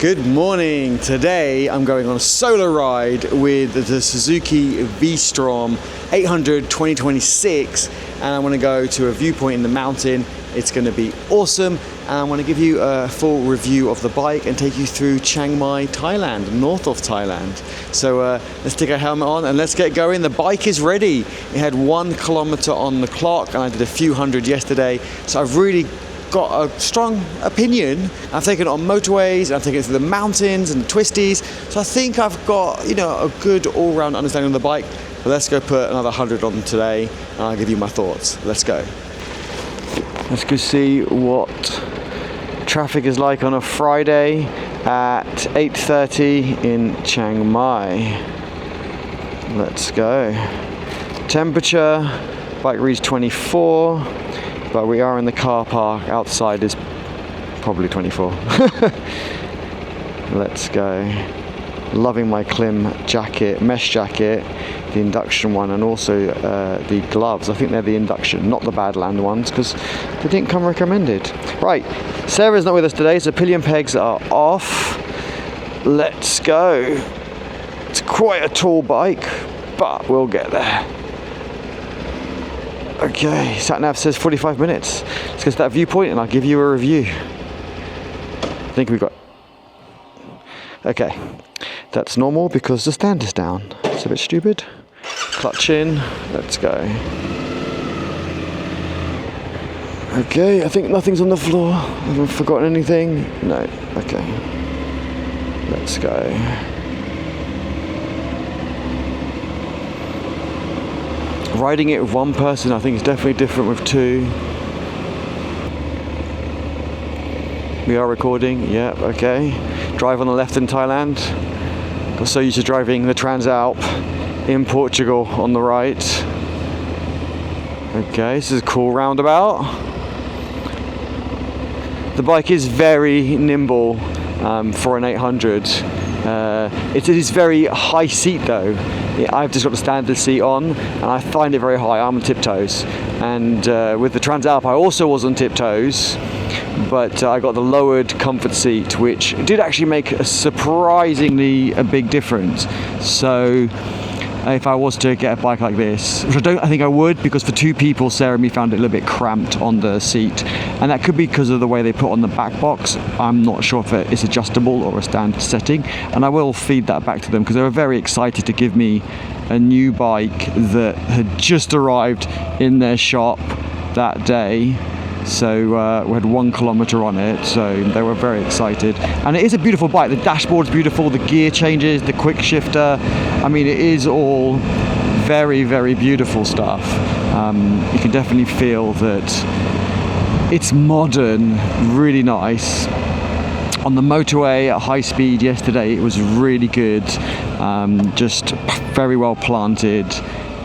Good morning. Today I'm going on a solo ride with the Suzuki Vstrom 800 2026 and I want to go to a viewpoint in the mountain. It's going to be awesome and I want to give you a full review of the bike and take you through Chiang Mai, Thailand, north of Thailand. So let's take our helmet on and let's get going. The bike is ready. It had 1 kilometer on the clock and I did a few hundred yesterday, so I've really got a strong opinion. I've taken it on motorways, I've taken it through the mountains and the twisties, so I think I've got, a good all-round understanding of the bike. But let's go put another 100 on today and I'll give you my thoughts. Let's go. Let's go see what traffic is like on a Friday at 8:30 in Chiang Mai. Let's go. Temperature, bike reads 24. But we are in the car park. Outside is probably 24. Let's go. Loving my Klim jacket, mesh jacket, the induction one, and also the gloves. I think they're the induction, not the Badland ones, because they didn't come recommended. Right, Sarah's not with us today, so pillion pegs are off. Let's go. It's quite a tall bike, but we'll get there. Okay, sat-nav says 45 minutes. Let's get to that viewpoint and I'll give you a review. I think we got... Okay, that's normal because the stand is down. It's a bit stupid. Clutch in, let's go. Okay, I think nothing's on the floor. I haven't forgotten anything. No, okay. Let's go. Riding it with one person, I think, is definitely different with two. We are recording, yeah, okay. Drive on the left in Thailand. Got so used to driving the Transalp in Portugal on the right. Okay, this is a cool roundabout. The bike is very nimble for an 800. It is very high seat though. I've just got the standard seat on and I find it very high. I'm on tiptoes, and with the Transalp I also was on tiptoes, but I got the lowered comfort seat, which did actually make a surprisingly a big difference. So if I was to get a bike like this, which I think I would, because for two people, Sarah and me found it a little bit cramped on the seat, and that could be because of the way they put on the back box. I'm not sure if it's adjustable or a standard setting, and I will feed that back to them because they were very excited to give me a new bike that had just arrived in their shop that day. So we had 1 kilometer on it, so they were very excited. And it is a beautiful bike. The dashboard's beautiful, the gear changes, the quick shifter. I mean, it is all very, very beautiful stuff. You can definitely feel that it's modern, really nice. On the motorway at high speed yesterday, it was really good, just very well planted,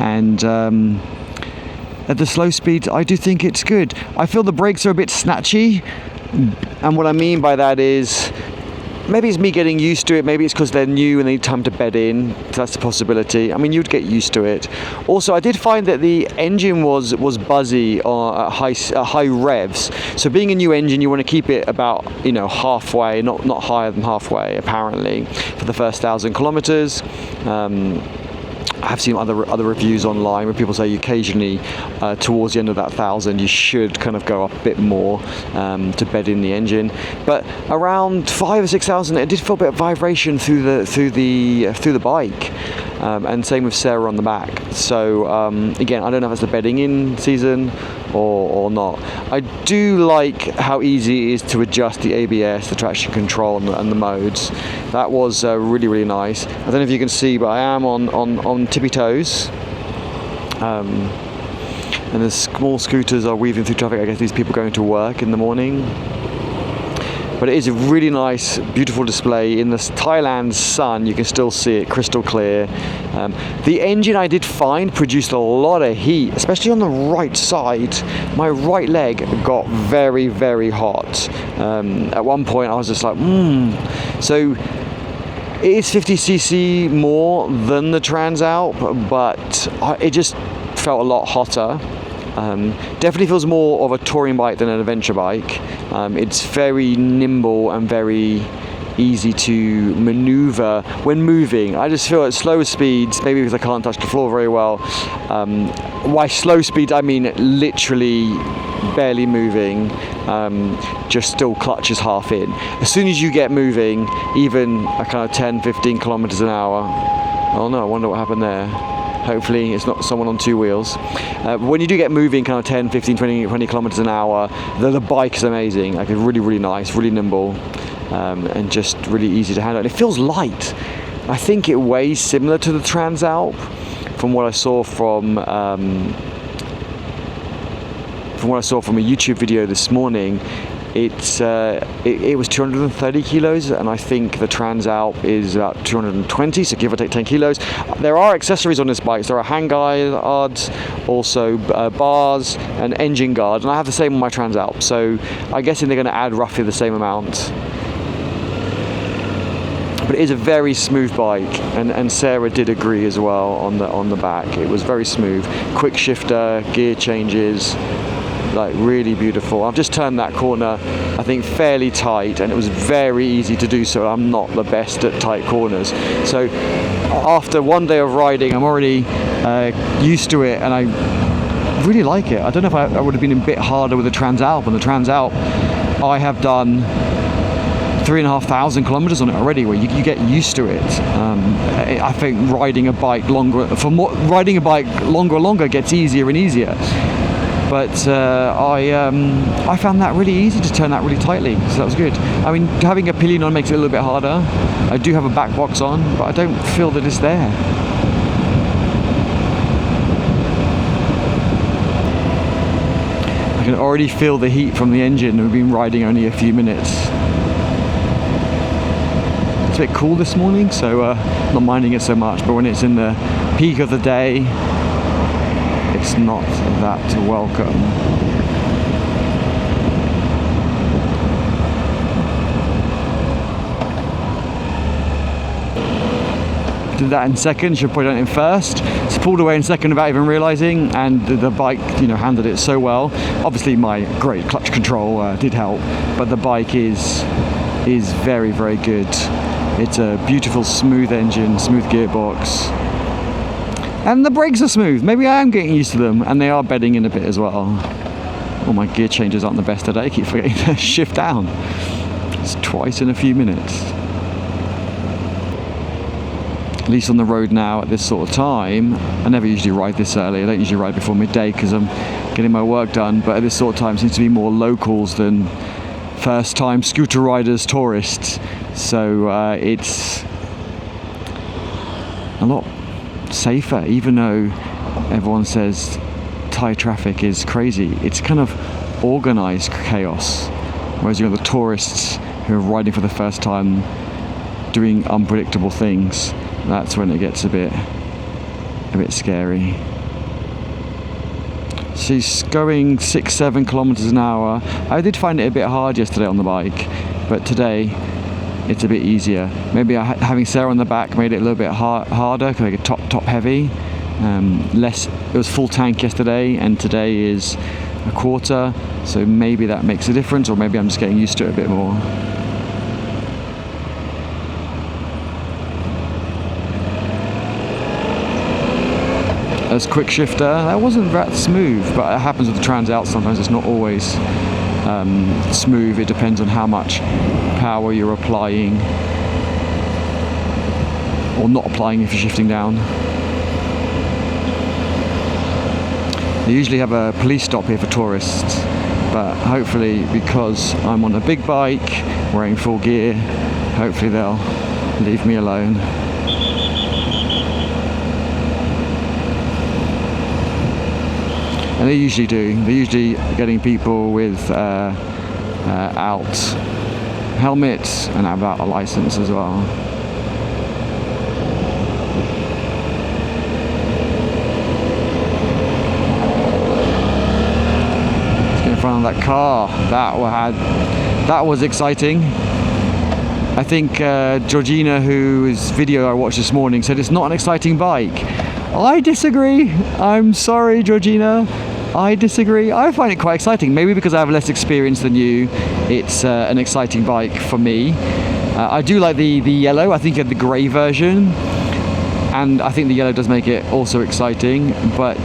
and at the slow speeds, I do think it's good. I feel the brakes are a bit snatchy, and what I mean by that is maybe it's me getting used to it, maybe it's because they're new and they need time to bed in. That's a possibility. I mean, you'd get used to it. Also, I did find that the engine was buzzy at high revs. So being a new engine, you want to keep it about halfway, not higher than halfway apparently, for the first 1,000 kilometers. I've seen other reviews online where people say occasionally towards the end of that 1,000 you should kind of go up a bit more to bed in the engine, but around 5,000 or 6,000 it did feel a bit of vibration through the bike, and same with Sarah on the back. So again, I don't know if it's the bedding in season or not. I do like how easy it is to adjust the ABS, the traction control, and the modes. That was really, really nice. I don't know if you can see, but I am on tippy toes. And the small scooters are weaving through traffic. I guess these people going to work in the morning. But it is a really nice, beautiful display. In the Thailand sun, you can still see it crystal clear. The engine, I did find, produced a lot of heat, especially on the right side. My right leg got very, very hot. At one point, I was just like, So it is 50cc more than the Transalp, but it just felt a lot hotter. Definitely feels more of a touring bike than an adventure bike. It's very nimble and very easy to maneuver when moving. I just feel at slower speeds, maybe because I can't touch the floor very well. By slow speeds, I mean literally barely moving, just still clutches half in. As soon as you get moving, even a kind of 10-15 kilometers an hour, oh no, I wonder what happened there. Hopefully it's not someone on two wheels. When you do get moving kind of 10, 15, 20 kilometers an hour, the bike is amazing. Like, it's really, really nice, really nimble, and just really easy to handle. And it feels light. I think it weighs similar to the Transalp from what I saw from a YouTube video this morning. It was 230 kilos, and I think the Transalp is about 220, so give or take 10 kilos. There are accessories on this bike. There are hand guards, also bars, and engine guards, and I have the same on my Transalp, so I'm guessing they're going to add roughly the same amount. But it is a very smooth bike, and Sarah did agree as well on the back. It was very smooth. Quick shifter, gear changes, like really beautiful. I've just turned that corner, I think fairly tight, and it was very easy to do so. I'm not the best at tight corners, so after one day of riding, I'm already used to it, and I really like it. I don't know if I would have been a bit harder with the Transalp. On the Transalp, I have done 3,500 kilometers on it already, where you get used to it. I think riding a bike longer and longer gets easier and easier. But I found that really easy to turn that really tightly, so that was good. I mean, having a pillion on makes it a little bit harder. I do have a back box on, but I don't feel that it's there. I can already feel the heat from the engine. We've been riding only a few minutes. It's a bit cool this morning, so not minding it so much, but when it's in the peak of the day, it's not that welcome. Did that in second, should put it in first. It's pulled away in second without even realising, and the bike, handled it so well. Obviously my great clutch control did help, but the bike is very, very good. It's a beautiful smooth engine, smooth gearbox. And the brakes are smooth. Maybe I am getting used to them, and they are bedding in a bit as well. Well, my gear changes aren't the best today. I keep forgetting to shift down. It's twice in a few minutes. At least on the road now at this sort of time. I never usually ride this early. I don't usually ride before midday because I'm getting my work done. But at this sort of time, it seems to be more locals than first-time scooter riders, tourists. So it's a lot safer, even though everyone says Thai traffic is crazy. It's kind of organised chaos, whereas you've got the tourists who are riding for the first time doing unpredictable things. That's when it gets a bit scary. She's going 6-7 kilometers an hour. I did find it a bit hard yesterday on the bike, but today it's a bit easier. Maybe having Sarah on the back made it a little bit harder because I get top heavy. It was full tank yesterday, and today is a quarter, so maybe that makes a difference, or maybe I'm just getting used to it a bit more. As quick shifter, that wasn't that smooth, but it happens with the Transalp sometimes. It's not always smooth. It depends on how much power you're applying, or not applying if you're shifting down. They usually have a police stop here for tourists, but hopefully, because I'm on a big bike wearing full gear, hopefully they'll leave me alone. And they usually do. They're usually getting people with out helmets and without a license as well. Let's get in front of that car. That was exciting. I think Georgina, whose video I watched this morning, said it's not an exciting bike. I disagree. I'm sorry, Georgina. I disagree. I find it quite exciting. Maybe because I have less experience than you, it's an exciting bike for me. I do like the yellow. I think you have the grey version, and I think the yellow does make it also exciting, but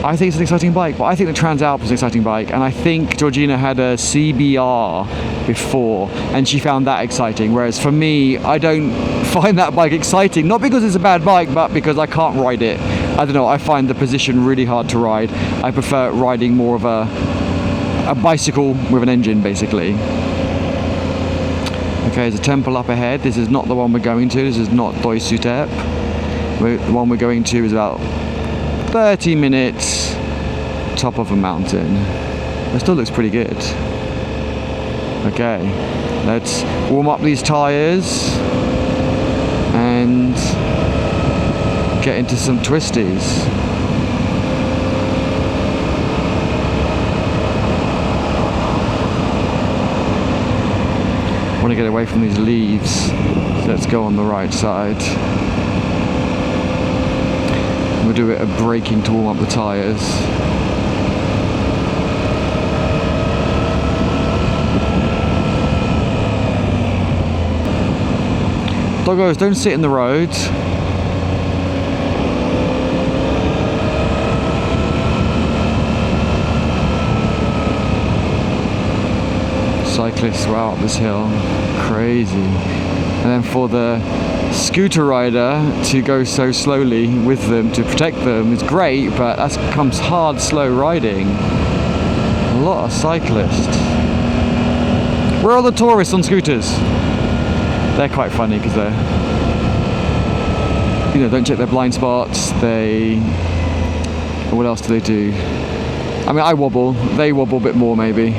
I think it's an exciting bike. But I think the Transalp is an exciting bike, and I think Georgina had a CBR before, and she found that exciting, whereas for me, I don't find that bike exciting, not because it's a bad bike, but because I can't ride it. I don't know, I find the position really hard to ride. I prefer riding more of a bicycle with an engine, basically. Okay, there's a temple up ahead. This is not the one we're going to. This is not Doi Suthep. The one we're going to is about 30 minutes top of a mountain. It still looks pretty good. Okay, let's warm up these tyres and get into some twisties. I want to get away from these leaves, so let's go on the right side. We'll do it at braking to warm up the tyres. Doggos, don't sit in the road. Cyclists were out up this hill, crazy. And then for the scooter rider to go so slowly with them to protect them is great, but that comes hard, slow riding. A lot of cyclists. Where are the tourists on scooters? They're quite funny because they're, you know, don't check their blind spots. What else do they do? I mean, I wobble. They wobble a bit more, maybe.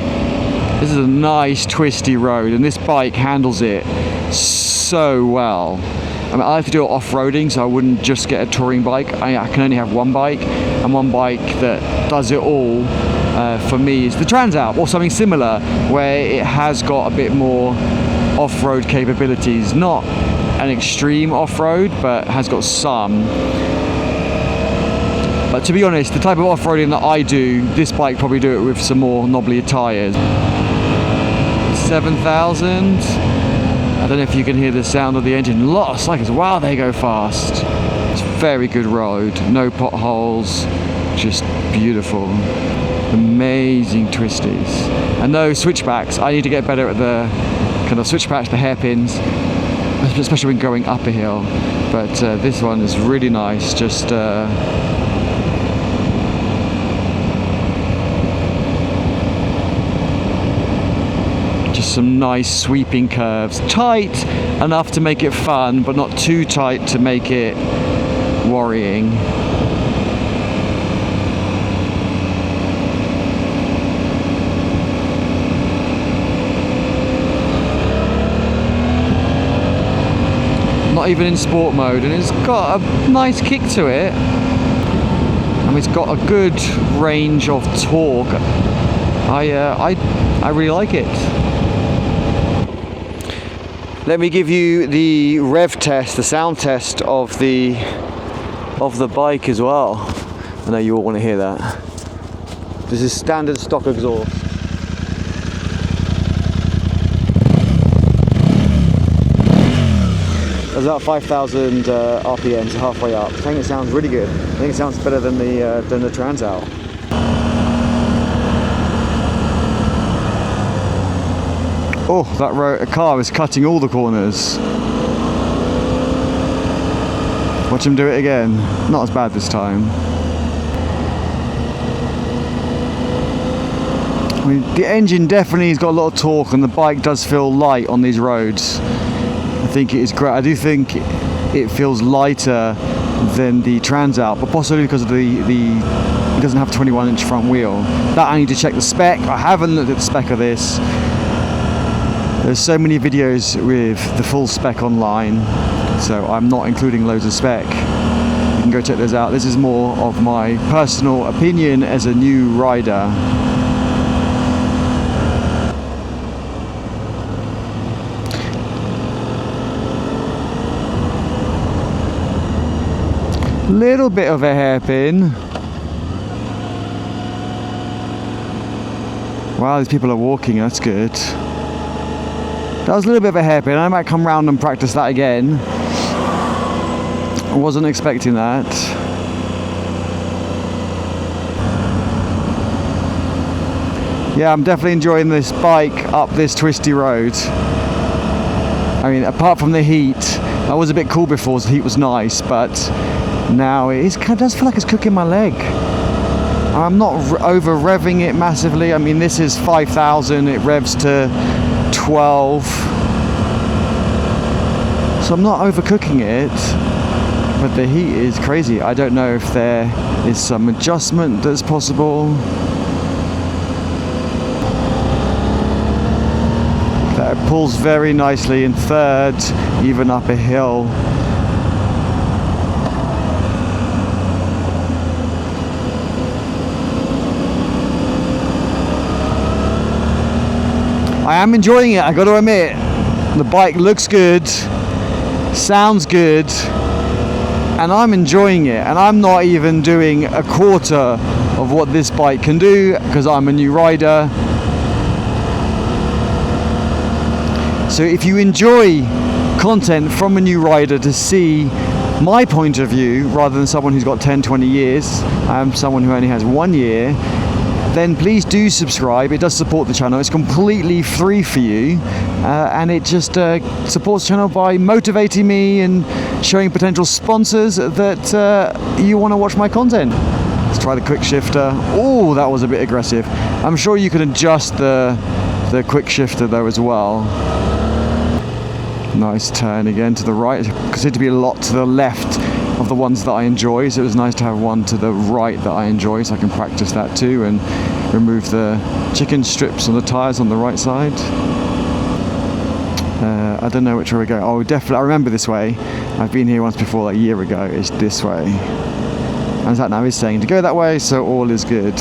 This is a nice twisty road, and this bike handles it so well. I mean, I like to do it off-roading, so I wouldn't just get a touring bike. I can only have one bike, and one bike that does it all for me is the Transalp, or something similar, where it has got a bit more off-road capabilities. Not an extreme off-road, but has got some. But to be honest, the type of off-roading that I do, this bike probably do it with some more knobbly tyres. 7,000. I don't know if you can hear the sound of the engine. A lot of cyclists. Wow, they go fast. It's a very good road. No potholes. Just beautiful. Amazing twisties. And those switchbacks, I need to get better at the kind of switchbacks, the hairpins, especially when going up a hill. But this one is really nice. Just some nice sweeping curves. Tight enough to make it fun, but not too tight to make it worrying. Not even in sport mode, and it's got a nice kick to it. I mean, it's got a good range of torque. I really like it. Let me give you the rev test, the sound test of the bike as well. I know you all want to hear that. This is standard stock exhaust. There's about 5,000 RPM, so halfway up. I think it sounds really good. I think it sounds better than the Transalp. Oh, that car is cutting all the corners. Watch him do it again. Not as bad this time. I mean, the engine definitely has got a lot of torque, and the bike does feel light on these roads. I think it is great. I do think it feels lighter than the Transalp, but possibly because of it doesn't have a 21-inch front wheel. That I need to check the spec. I haven't looked at the spec of this. There's so many videos with the full spec online, so I'm not including loads of spec. You can go check those out. This is more of my personal opinion as a new rider. Little bit of a hairpin. Wow, these people are walking, that's good. That was a little bit of a hairpin. I might come round and practice that again. I wasn't expecting that. Yeah, I'm definitely enjoying this bike up this twisty road. I mean, apart from the heat, I was a bit cool before, so the heat was nice, but now it kind of does feel like it's cooking my leg. I'm not over revving it massively. I mean, this is 5,000, it revs to 12. So I'm not overcooking it, but the heat is crazy. I don't know if there is some adjustment that's possible. That pulls very nicely in third, even up a hill. I am enjoying it, I got to admit. The bike looks good, sounds good, and I'm enjoying it. And I'm not even doing a quarter of what this bike can do because I'm a new rider. So if you enjoy content from a new rider to see my point of view rather than someone who's got 10, 20 years, I'm someone who only has 1 year, then please do subscribe. It does support the channel. It's completely free for you, and it just supports the channel by motivating me and showing potential sponsors that you want to watch my content. Let's try the quick shifter. Oh, that was a bit aggressive. I'm sure you can adjust the quick shifter though as well. Nice turn again to the right. There seemed to be a lot to the left of the ones that I enjoy, so it was nice to have one to the right that I enjoy, so I can practice that too and remove the chicken strips on the tyres on the right side. I don't know which way we go. Oh, definitely, I remember this way. I've been here once before, like a year ago. It's this way. And that now is saying to go that way, so all is good.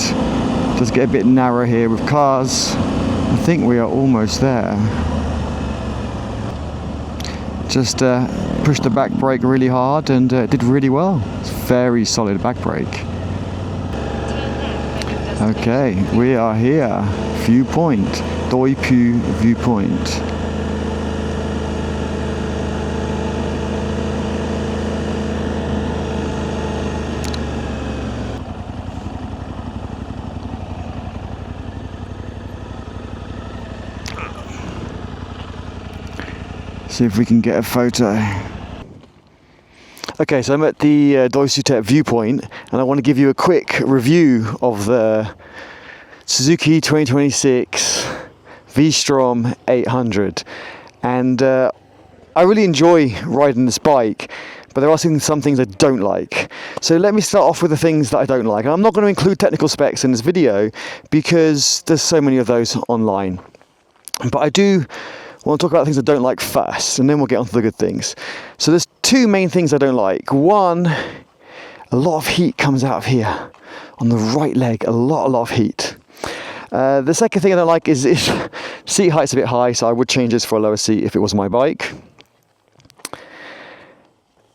Just get a bit narrow here with cars. I think we are almost there. Just pushed the back brake really hard and did really well. It's very solid back brake. Okay, we are here. Viewpoint. Doi Pu viewpoint. See if we can get a photo. Okay, so I'm at the Doi Suthep viewpoint, and I want to give you a quick review of the Suzuki 2026 Vstrom 800. And I really enjoy riding this bike, but there are some things I don't like. So let me start off with the things that I don't like. And I'm not going to include technical specs in this video because there's so many of those online. But I do want to talk about things I don't like first, and then we'll get on to the good things. So there's two main things I don't like. One, a lot of heat comes out of here on the right leg, a lot of heat. The second thing I don't like is seat height's a bit high, so I would change this for a lower seat if it was my bike.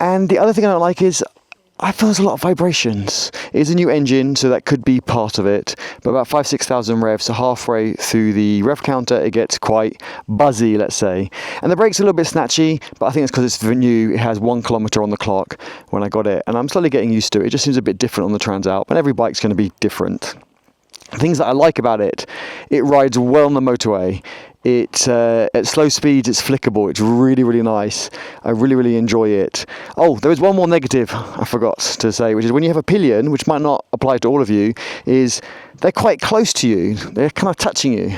And the other thing I don't like is I feel there's a lot of vibrations. It's a new engine, so that could be part of it. But about 5,000-6,000 revs, so halfway through the rev counter, it gets quite buzzy, let's say. And the brake's a little bit snatchy, but I think it's because it's new. It has 1 kilometer on the clock when I got it, and I'm slowly getting used to it. It just seems a bit different on the Transalp, and every bike's going to be different. Things that I like about it rides well on the motorway. At slow speeds, it's flickable. It's really nice. I really enjoy it. Oh, there is one more negative I forgot to say, which is when you have a pillion, which might not apply to all of you, is they're quite close to you. They're kind of touching you.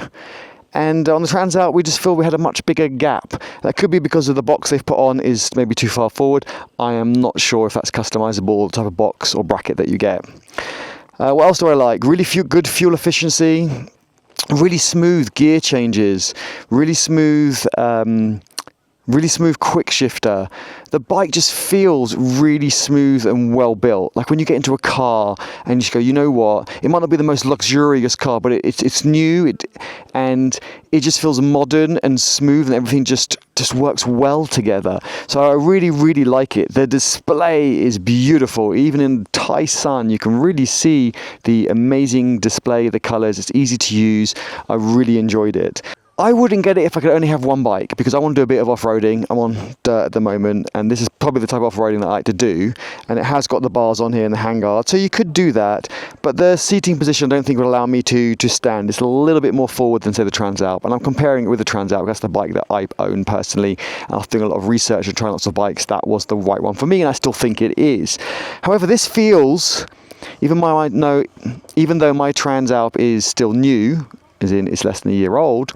And on the Transalp, we just feel we had a much bigger gap. That could be because of the box they've put on is maybe too far forward. I am not sure if that's customizable, the type of box or bracket that you get. What else do I like? Really good fuel efficiency. Really smooth gear changes, really smooth quick shifter. The bike just feels really smooth and well built. Like when you get into a car and you just go, you know what, it might not be the most luxurious car, but it's new, and it just feels modern and smooth, and everything just works well together. So I really like it. The display is beautiful. Even in Thai sun, you can really see the amazing display, the colors. It's easy to use. I really enjoyed it. I wouldn't get it if I could only have one bike, because I want to do a bit of off-roading. I'm on dirt at the moment, and this is probably the type of off-roading that I like to do, and it has got the bars on here and the handguard, so you could do that, but the seating position I don't think would allow me to stand. It's a little bit more forward than, say, the Transalp, and I'm comparing it with the Transalp. That's the bike that I own personally, and after doing a lot of research and trying lots of bikes, that was the right one for me, and I still think it is. However, this feels, even though my Transalp is still new, as in it's less than a year old,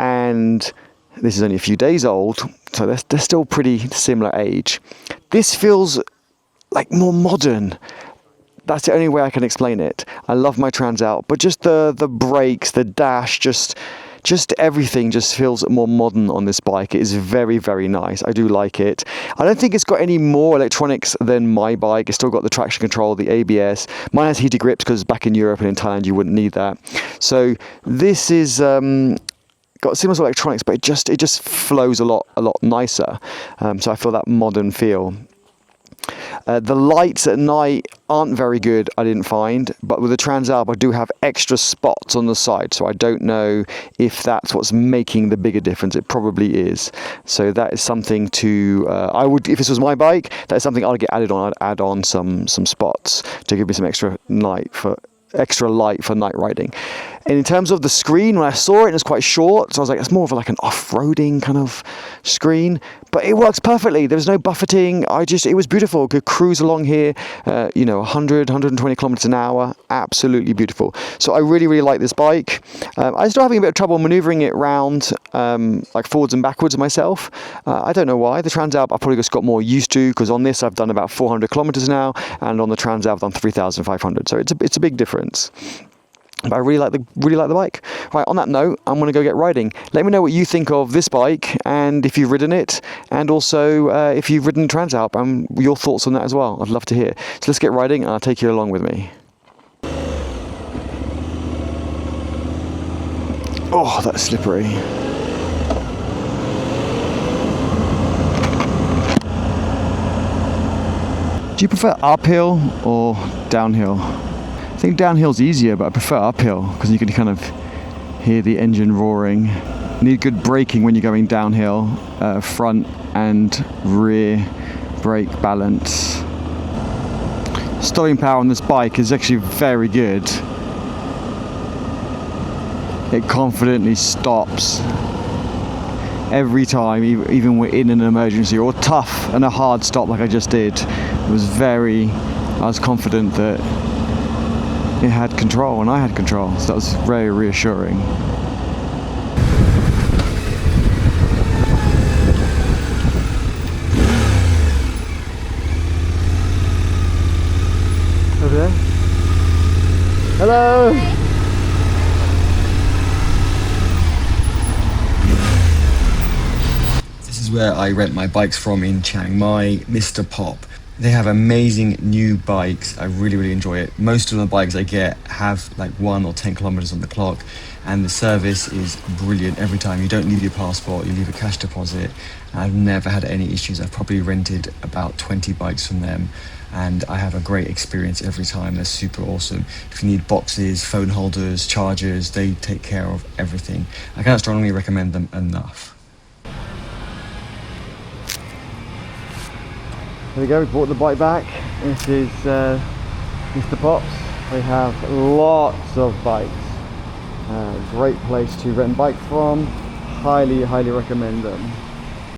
and this is only a few days old, so they're still pretty similar age. This feels like more modern. That's the only way I can explain it. I love my Transalp, but just the brakes, the dash, just everything just feels more modern on this bike. It is very, very nice. I do like it. I don't think it's got any more electronics than my bike. It's still got the traction control, the ABS. Mine has heated grips because back in Europe and in Thailand you wouldn't need that. So this is got similar sort of electronics, but it just flows a lot nicer. So I feel that modern feel. The lights at night aren't very good, I didn't find, but with the Transalp I do have extra spots on the side, so I don't know if that's what's making the bigger difference. It probably is. So that is something to, I would, if this was my bike, that's something I'd get added on. I'd add on some spots to give me some extra light for night riding. And in terms of the screen, when I saw it, it was quite short, so I was like, it's more of like an off-roading kind of screen, but it works perfectly. There was no buffeting. It was beautiful. Could cruise along here, 100, 120 kilometers an hour. Absolutely beautiful. So I really, really like this bike. I'm still having a bit of trouble maneuvering it around, like forwards and backwards myself. I don't know why. The Transalp I've probably just got more used to, because on this I've done about 400 kilometers now, and on the Transalp I've done 3,500. So it's a big difference. But I really like the bike. Right, on that note, I'm going to go get riding. Let me know what you think of this bike, and if you've ridden it, and also if you've ridden Transalp, your thoughts on that as well. I'd love to hear. So let's get riding, and I'll take you along with me. Oh, that's slippery. Do you prefer uphill or downhill? I think downhill's easier, but I prefer uphill because you can kind of hear the engine roaring. You need good braking when you're going downhill, front and rear brake balance. Stopping power on this bike is actually very good. It confidently stops every time, even we're in an emergency or tough and a hard stop like I just did. I was confident that it had control and I had control, so that was very reassuring. Over there. Hello. This is where I rent my bikes from in Chiang Mai, Mr. Pop. They have amazing new bikes. I really, really enjoy it. Most of the bikes I get have like 1 or 10 kilometers on the clock, and the service is brilliant every time. You don't leave your passport, you leave a cash deposit. I've never had any issues. I've probably rented about 20 bikes from them, and I have a great experience every time. They're super awesome. If you need boxes, phone holders, chargers, they take care of everything. I can't strongly recommend them enough. There we go, we brought the bike back. This is Mr. Pop's. They have lots of bikes. Great place to rent bikes from. Highly, highly recommend them.